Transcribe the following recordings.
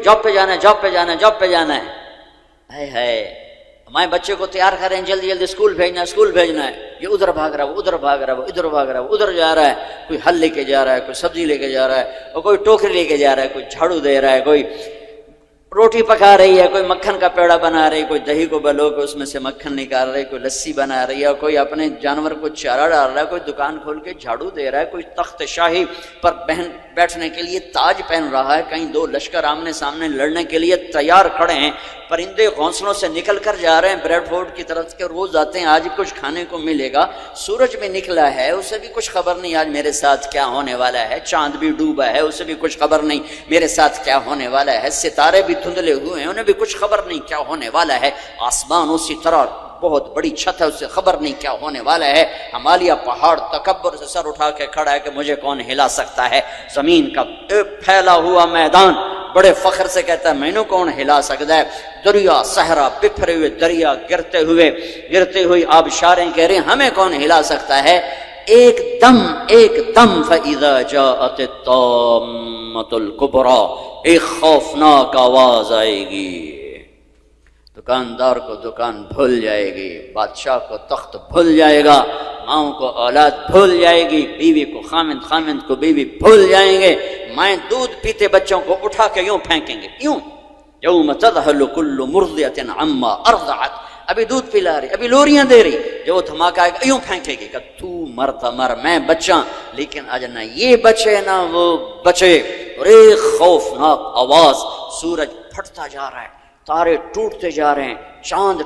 Job پہ جانا ہے، جاب پہ جانا ہے، جاب پہ جانا ہے، ہے ہمارے بچے کو تیار کریں، جلدی جلدی اسکول بھیجنا ہے، اسکول بھیجنا ہے، یہ ادھر بھاگ رہا ہے، وہ ادھر بھاگ رہا ہے، وہ ادھر بھاگ رہا ہے، وہ ادھر جا رہا ہے، کوئی پھل لے کے جا رہا ہے، کوئی سبزی لے کے جا رہا ہے، اور کوئی ٹوکری لے کے جا رہا ہے، کوئی جھاڑو دے رہا ہے، کوئی روٹی پکا رہی ہے، کوئی مکھن کا پیڑا بنا رہی ہے، کوئی دہی کو بلو کے اس میں سے مکھن نکال رہی ہے، کوئی لسی بنا رہی ہے، کوئی اپنے جانور کو چارہ ڈال رہا ہے، کوئی دکان کھول کے جھاڑو دے رہا ہے، کوئی تخت شاہی پر بیٹھنے کے لیے تاج پہن رہا ہے، کہیں دو لشکر آمنے سامنے لڑنے کے لیے تیار کھڑے ہیں، پرندے گھونسلوں سے نکل کر جا رہے ہیں بریڈ فورڈ کی طرف کے، روز آتے ہیں آج کچھ کھانے کو ملے گا، سورج بھی نکلا ہے اسے بھی کچھ خبر نہیں آج میرے ساتھ کیا ہونے والا ہے، چاند بھی ڈوبا ہے اسے بھی کچھ خبر نہیں میرے ساتھ کیا ہونے والا ہے، ستارے بھی دھندلے ہوئے ہیں انہیں بھی کچھ خبر نہیں کیا ہونے والا ہے، آسمان اسی طرح بہت بڑی چھت ہے اسے خبر نہیں کیا ہونے والا ہے، ہمالیہ پہاڑ تکبر سے سر اٹھا کے کھڑا ہے کہ مجھے کون ہلا سکتا ہے، زمین کا پھیلا ہوا میدان بڑے فخر سے کہتا ہے مینوں کون ہلا سکتا ہے، دریا صحرا بکھرے ہوئے دریا گرتے ہوئی آبشاریں کہہ رہے ہیں ہمیں کون ہلا سکتا ہے، ایک دم فَإِذَا جَاءَتِ الطَّامَّةُ الْكُبْرَى، ایک خوفناک آواز آئے گی، دکاندار کو دکان بھول جائے گی، بادشاہ کو تخت بھول جائے گا، ماؤں کو اولاد بھول جائے گی، بیوی کو خامند کو بیوی بھول جائیں گے، مائیں دودھ پیتے بچوں کو اٹھا کے یوں پھینکیں گے، یوں یوم تذہل کل مرضعۃ عما ارضعت، ابھی دودھ پلا رہی، ابھی لوریاں دے رہی، جو دھماکہ آئے گا یوں پھینکے گی کہ تو مرتا مر میں بچاں، لیکن آج نہ یہ بچے نہ وہ بچے، اور ایک خوفناک آواز، سورج پھٹتا جا رہا ہے، تارے ٹوٹتے جا رہے ہیں، چاند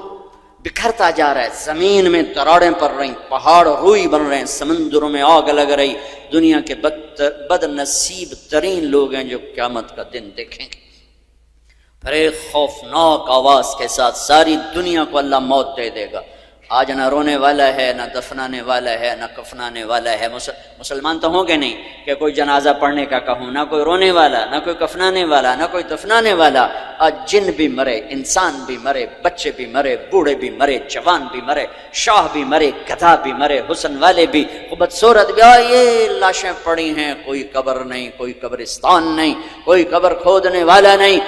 بکھرتا جا رہا ہے، زمین میں دراڑیں پڑ رہی، پہاڑ روئی بن رہے ہیں، سمندروں میں آگ لگ رہی، دنیا کے بد نصیب ترین لوگ ہیں جو قیامت کا دن دیکھیں گے، پھر ایک خوفناک آواز کے ساتھ ساری دنیا کو اللہ موت دے دے گا، آج نہ رونے والا ہے، نہ دفنانے والا ہے، نہ کفنانے والا ہے، مسلمان تو ہوں گے نہیں کہ کوئی جنازہ پڑھنے کا کہوں، نہ کوئی رونے والا، نہ کوئی کفنانے والا، نہ کوئی دفنانے والا، آج جن بھی مرے، انسان بھی مرے، بچے بھی مرے، بوڑھے بھی مرے، جوان بھی مرے، شاہ بھی مرے، گدھا بھی مرے، حسن والے بھی، بدصورت بھی، یہ لاشیں پڑی ہیں، کوئی قبر نہیں، کوئی قبرستان نہیں، کوئی قبر کھودنے والا نہیں،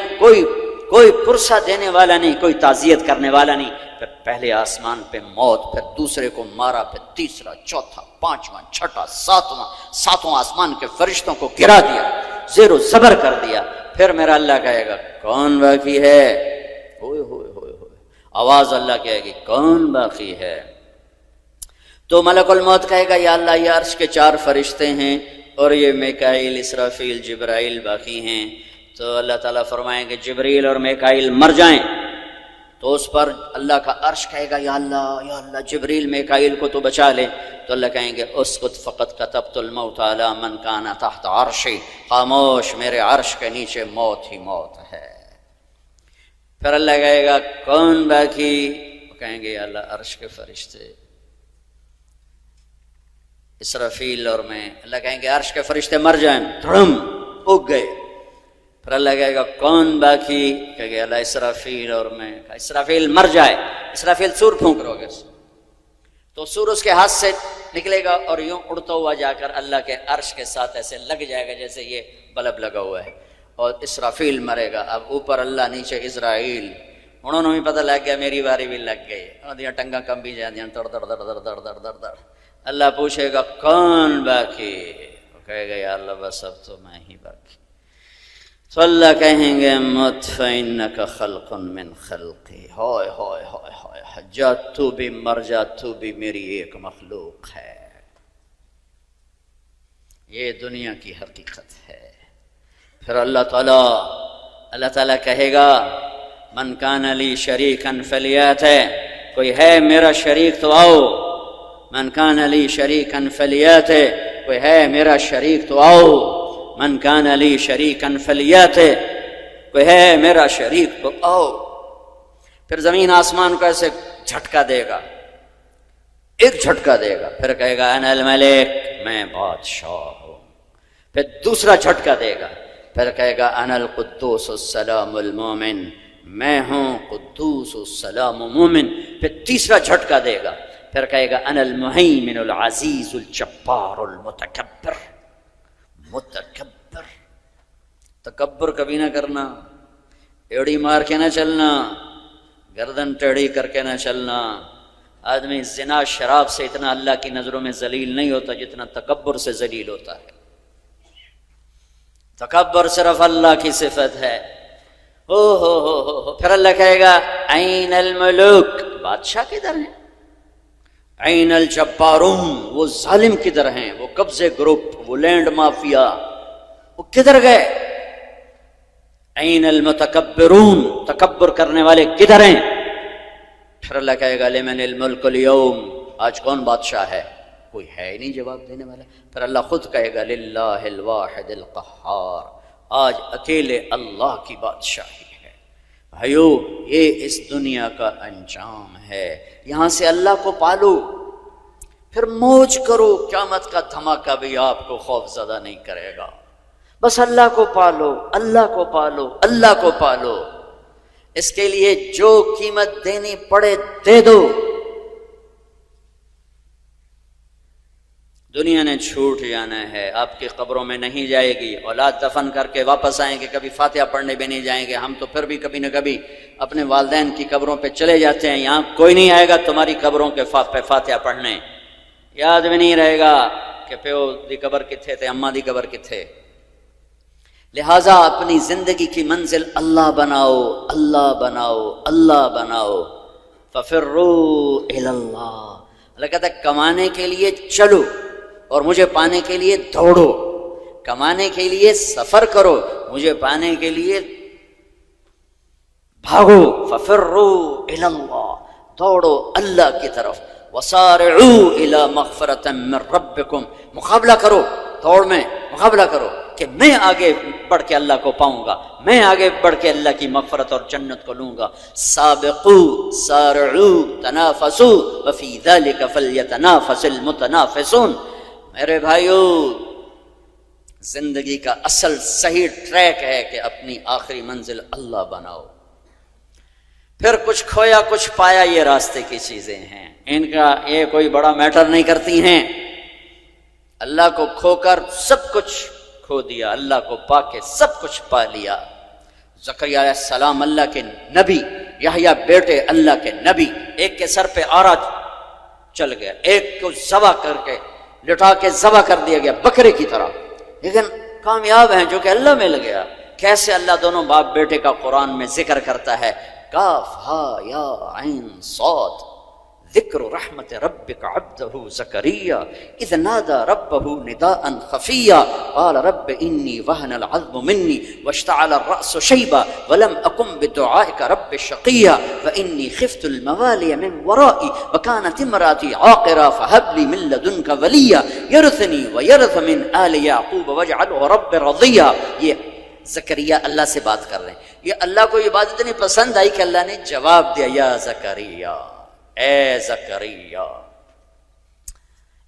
کوئی پرسہ دینے والا نہیں، کوئی تعزیت کرنے والا نہیں، پھر پہلے آسمان پہ موت، پھر دوسرے کو مارا، پھر تیسرا، چوتھا، پانچواں، چھٹا، ساتواں آسمان کے فرشتوں کو گرا دیا، زیر و زبر کر دیا، پھر میرا اللہ کہے گا کون باقی ہے، ہوئے ہوئے ہوئے ہوئے، آواز اللہ کہے گی کون باقی ہے، تو ملک الموت کہے گا یا اللہ یہ عرش کے 4 فرشتے ہیں اور یہ میکائیل، اسرافیل، جبرائیل باقی ہیں، تو اللہ تعالیٰ فرمائیں گے جبریل اور میکائیل مر جائیں، تو اس پر اللہ کا عرش کہے گا یا اللہ جبریل میکائیل کو تو بچا لے، تو اللہ کہیں گے اسکت فقط کتبت الموت علی من کان تحت عرشی، خاموش میرے عرش کے نیچے موت ہی موت ہے، پھر اللہ کہے گا کون باقی، وہ کہیں گے یا اللہ عرش کے فرشتے، اسرافیل اور میں، اللہ کہیں گے عرش کے فرشتے مر جائیں، دھڑم اگ گئے، پھر اللہ کہے گا کون باقی، کہے گا اللہ اسرافیل اور میں، اسرافیل مر جائے، اسرافیل سور پھونک رو گے تو سور اس کے ہاتھ سے نکلے گا اور یوں اڑتا ہوا جا کر اللہ کے عرش کے ساتھ ایسے لگ جائے گا جیسے یہ بلب لگا ہوا ہے، اور اسرافیل مرے گا، اب اوپر اللہ نیچے اسرائیل، انہوں نے بھی پتہ لگ گیا میری باری بھی لگ گئی، اور ٹنگا کم بھی جاتی ہیں، دڑ دڑ دڑ دڑ دڑ دڑ دڑ دڑ، اللہ پوچھے گا کون باقی، وہ کہے گا یا اللہ بس اب تو میں ہی باقی، تو اللہ کہیں گے مت فإنک خلق من خلقی، ہائے ہائے ہائے ہائے، جا تو بھی مر جا، تو بھی میری ایک مخلوق ہے، یہ دنیا کی حقیقت ہے، پھر اللہ تعالیٰ کہے گا من کان لی شریکا فلیات، کوئی ہے میرا شریک تو آؤ، من کان لی شریکا فلیات، کوئی ہے میرا شریک تو آؤ، من کان لی شریکا فلیات، کوئی ہے میرا شریک تو آؤ، پھر زمین آسمان کو ایسے جھٹکا دے گا، ایک جھٹکا دے گا، پھر کہے گا انا الملک، میں بادشاہ ہوں، پھر دوسرا جھٹکا دے گا، پھر کہے گا انا القدوس السلام المومن، میں ہوں قدوس السلام مومن، پھر تیسرا جھٹکا دے گا، پھر کہے گا انا المہیمن العزیز الجبار المتکبر، تکبر کبھی نہ کرنا، ایڑی مار کے نہ چلنا، گردن ٹیڑھی کر کے نہ چلنا۔ آدمی زنا شراب سے اتنا اللہ کی نظروں میں ذلیل نہیں ہوتا جتنا تکبر سے ذلیل ہوتا ہے۔ تکبر صرف اللہ کی صفت ہے۔ ہو پھر اللہ کہے گا این الملوک، بادشاہ کدھر ہیں؟ این الجبارون، وہ ظالم کدھر ہیں؟ وہ قبضے گروپ، وہ لینڈ مافیا، وہ کدھر گئے؟ این المتکبرون، تکبر کرنے والے کدھر ہیں؟ پھر اللہ کہے گا لمن الملک اليوم، آج کون بادشاہ ہے؟ کوئی ہے ہی نہیں جواب دینے والا۔ پھر اللہ خود کہے گا للہ الواحد القہار، آج اکیلے اللہ کی بادشاہی ہے۔ بھائیو، یہ اس دنیا کا انجام ہے۔ یہاں سے اللہ کو پالو، پھر موج کرو، قیامت کا دھماکہ بھی آپ کو خوف زدہ نہیں کرے گا۔ بس اللہ کو پالو، اللہ کو پالو، اللہ کو پالو۔ اس کے لیے جو قیمت دینی پڑے دے دو۔ دنیا نے چھوٹ جانا ہے، آپ کی قبروں میں نہیں جائے گی۔ اولاد دفن کر کے واپس آئیں گے، کبھی فاتحہ پڑھنے بھی نہیں جائیں گے۔ ہم تو پھر بھی کبھی نہ کبھی اپنے والدین کی قبروں پہ چلے جاتے ہیں، یہاں کوئی نہیں آئے گا تمہاری قبروں کے پہ فاتحہ پڑھنے۔ یاد بھی نہیں رہے گا کہ پیو دی قبر کتھے تے، اماں دی قبر کتھے۔ لہٰذا اپنی زندگی کی منزل اللہ بناؤ، اللہ بناؤ، اللہ بناؤ۔ ففروا الی اللہ، اللہ کہتا ہے کمانے کے لیے چلو اور مجھے پانے کے لیے دوڑو، کمانے کے لیے سفر کرو، مجھے پانے کے لیے بھاگو۔ ففروا الی اللہ، دوڑو اللہ کی طرف۔ وسارعوا الی مغفرۃ من ربکم، مقابلہ کرو، دوڑ میں مقابلہ کرو کہ میں آگے بڑھ کے اللہ کو پاؤں گا، میں آگے بڑھ کے اللہ کی مغفرت اور جنت کو لوں گا۔ سابقوا سارعوا تنافسوا وفی ذلک فلیتنافس المتنافسون۔ میرے بھائیو، زندگی کا اصل صحیح ٹریک ہے کہ اپنی آخری منزل اللہ بناؤ۔ پھر کچھ کھویا کچھ پایا، یہ راستے کی چیزیں ہیں، ان کا یہ کوئی بڑا میٹر نہیں کرتی ہیں۔ اللہ کو کھو کر سب کچھ کھو دیا، اللہ کو پا کے سب کچھ پا لیا۔ زکریا علیہ السلام اللہ کے نبی، یحییٰ بیٹے اللہ کے نبی، ایک کے سر پہ آرا چل گیا، ایک کو ذبح کر کے لٹا کے ذبح کر دیا گیا بکرے کی طرح، لیکن کامیاب ہیں جو کہ اللہ مل گیا۔ کیسے اللہ دونوں باپ بیٹے کا قرآن میں ذکر کرتا ہے، کاف ہا یا عین صاد، ذکر رحمت ربک عبدہ زکریا اذ نادى ربہ نداء خفیا قال رب انی وہن العظم منی واشتعل الرأس شیبا ولم اکن بدعائک رب شقیا وانی خفت الموالی من ورائي وكانت امرأتي عاقرا فهب لي من لدنك وليا يرثني ويرث من آل يعقوب واجعله رب رضيا۔ یہ زکریا اللہ سے بات کر رہے ہیں۔ یہ اللہ کو یہ بات اتنی پسند آئی کہ اللہ نے جواب دیا، یا زکریا، اے زکریا۔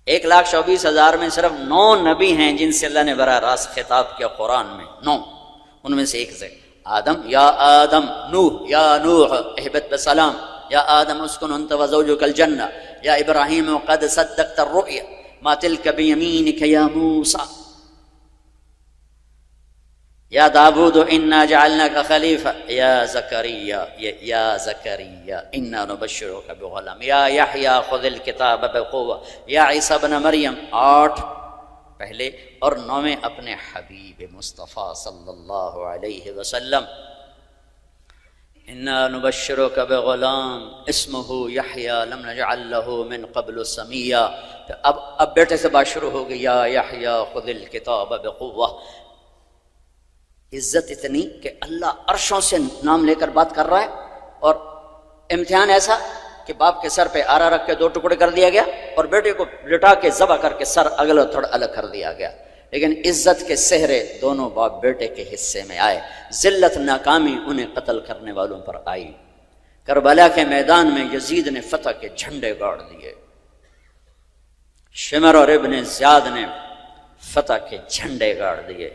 1,24,000 میں صرف 9 نبی ہیں جن سے اللہ نے براہ راست خطاب کیا قرآن میں، 9۔ ان میں سے ایک سے آدم، یا آدم، نوح، یا نوح اہبط بسلام، یا آدم اسکن انت وزوجک الجنہ، یا ابراہیم قد صدقت الرؤیا ما تلک بیمینک یا موسیٰ، یا داود انا جعلناک خلیفہ، یا زکریا، یا زکریا انا نبشرک بغلام، یا یحییٰ خذ الکتاب بقوہ، یا عیسیٰ ابن مریم۔ 8 پہلے اور 9 اپنے حبیب مصطفیٰ صلی اللہ علیہ وسلم۔ انا نبشرک بغلام اسمہ یحییٰ لم نجعل لہ من قبل سمیا۔ اب بیٹے سے بات شروع ہو گئی، یا یحییٰ خذ الکتاب بقوہ۔ عزت اتنی کہ اللہ عرشوں سے نام لے کر بات کر رہا ہے، اور امتحان ایسا کہ باپ کے سر پہ آرا رکھ کے 2 ٹکڑے کر دیا گیا اور بیٹے کو لٹا کے ذبح کر کے سر اگلا تھوڑا الگ کر دیا گیا، لیکن عزت کے صحرے دونوں باپ بیٹے کے حصے میں آئے۔ ذلت ناکامی انہیں قتل کرنے والوں پر آئی۔ کربلا کے میدان میں یزید نے فتح کے جھنڈے گاڑ دیے، شمر اور ابن زیاد نے فتح کے جھنڈے گاڑ دیے،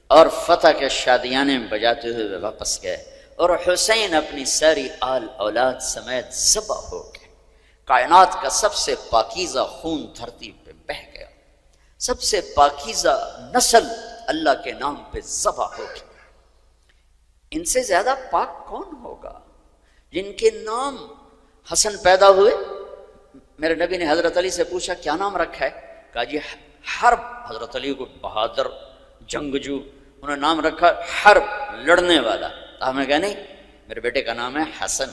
اور فتح کے شادیانے بجاتے ہوئے واپس گئے، اور حسین اپنی ساری آل اولاد سمیت ذبح ہو گئے۔ کائنات کا سب سے پاکیزہ خون دھرتی پہ بہہ گیا، سب سے پاکیزہ نسل اللہ کے نام پہ ذبح ہو گئی۔ ان سے زیادہ پاک کون ہوگا؟ جن کے نام حسن پیدا ہوئے، میرے نبی نے حضرت علی سے پوچھا کیا نام رکھا ہے؟ کہا جی حرب، حضرت علی کو بہادر جنگجو، انہوں نے نام رکھا حرب، لڑنے والا۔ آپ نے کہا نہیں، میرے بیٹے کا نام ہے حسن۔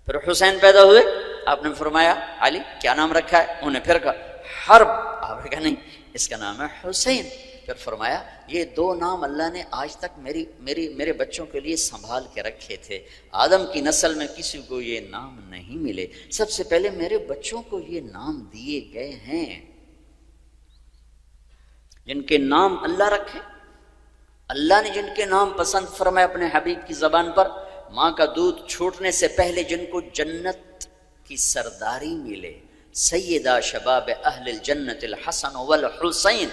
پھر حسین پیدا ہوئے، آپ نے فرمایا علی کیا نام رکھا ہے؟ انہوں نے پھر کہا حرب، آپ نے کہا نہیں اس کا نام ہے حسین۔ پھر فرمایا یہ دو نام اللہ نے آج تک میرے بچوں کے لیے سنبھال کے رکھے تھے، آدم کی نسل میں کسی کو یہ نام نہیں ملے، سب سے پہلے میرے بچوں کو یہ نام دیے گئے ہیں۔ جن کے نام اللہ رکھے، اللہ نے جن کے نام پسند فرمائے اپنے حبیب کی زبان پر، ماں کا دودھ چھوٹنے سے پہلے جن کو جنت کی سرداری ملے، سیدہ شباب اہل الجنت الحسن والحسین،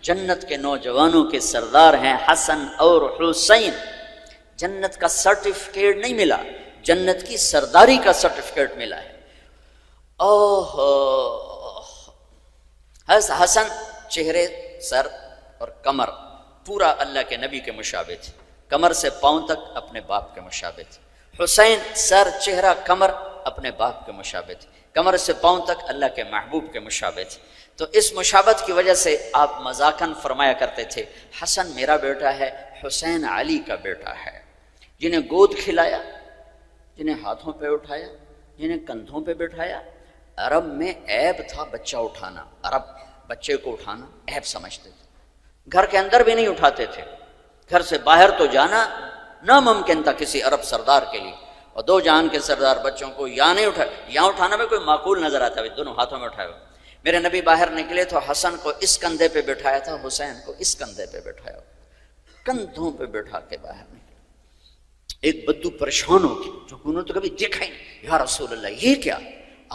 جنت کے نوجوانوں کے سردار ہیں حسن اور حسین۔ جنت کا سرٹیفکیٹ نہیں ملا، جنت کی سرداری کا سرٹیفکیٹ ملا ہے۔ حسن چہرے، سر اور کمر پورا اللہ کے نبی کے مشابہ تھے، کمر سے پاؤں تک اپنے باپ کے مشابہ تھے۔ حسین سر، چہرہ، کمر اپنے باپ کے مشابہ تھے، کمر سے پاؤں تک اللہ کے محبوب کے مشابہ تھے۔ تو اس مشابہت کی وجہ سے آپ مذاقاً فرمایا کرتے تھے حسن میرا بیٹا ہے، حسین علی کا بیٹا ہے۔ جنہیں گود کھلایا، جنہیں ہاتھوں پہ اٹھایا، جنہیں کندھوں پہ بٹھایا۔ عرب میں عیب تھا بچہ اٹھانا، عرب بچے کو اٹھانا عیب سمجھتے تھے، گھر کے اندر بھی نہیں اٹھاتے تھے، گھر سے باہر تو جانا ناممکن تھا کسی عرب سردار کے لیے، اور دو جہان کے سردار بچوں کو یہاں نہیں اٹھا، یہاں اٹھانا میں کوئی معقول نظر آتا ہے، دونوں ہاتھوں میں اٹھائے ہوئے۔ میرے نبی باہر نکلے تو حسن کو اس کندھے پہ بٹھایا تھا، حسین کو اس کندھے پہ بٹھایا، کندھوں پہ بٹھا کے باہر نکلے۔ ایک بدو پریشان ہو گئی، جو انہوں نے تو کبھی دیکھا ہی نہیں، یا رسول اللہ یہ کیا،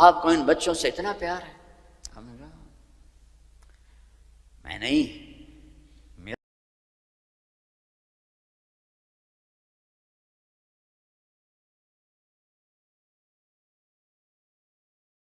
آپ کو ان بچوں سے اتنا پیار ہے؟ ہم نے کہا میں نہیں،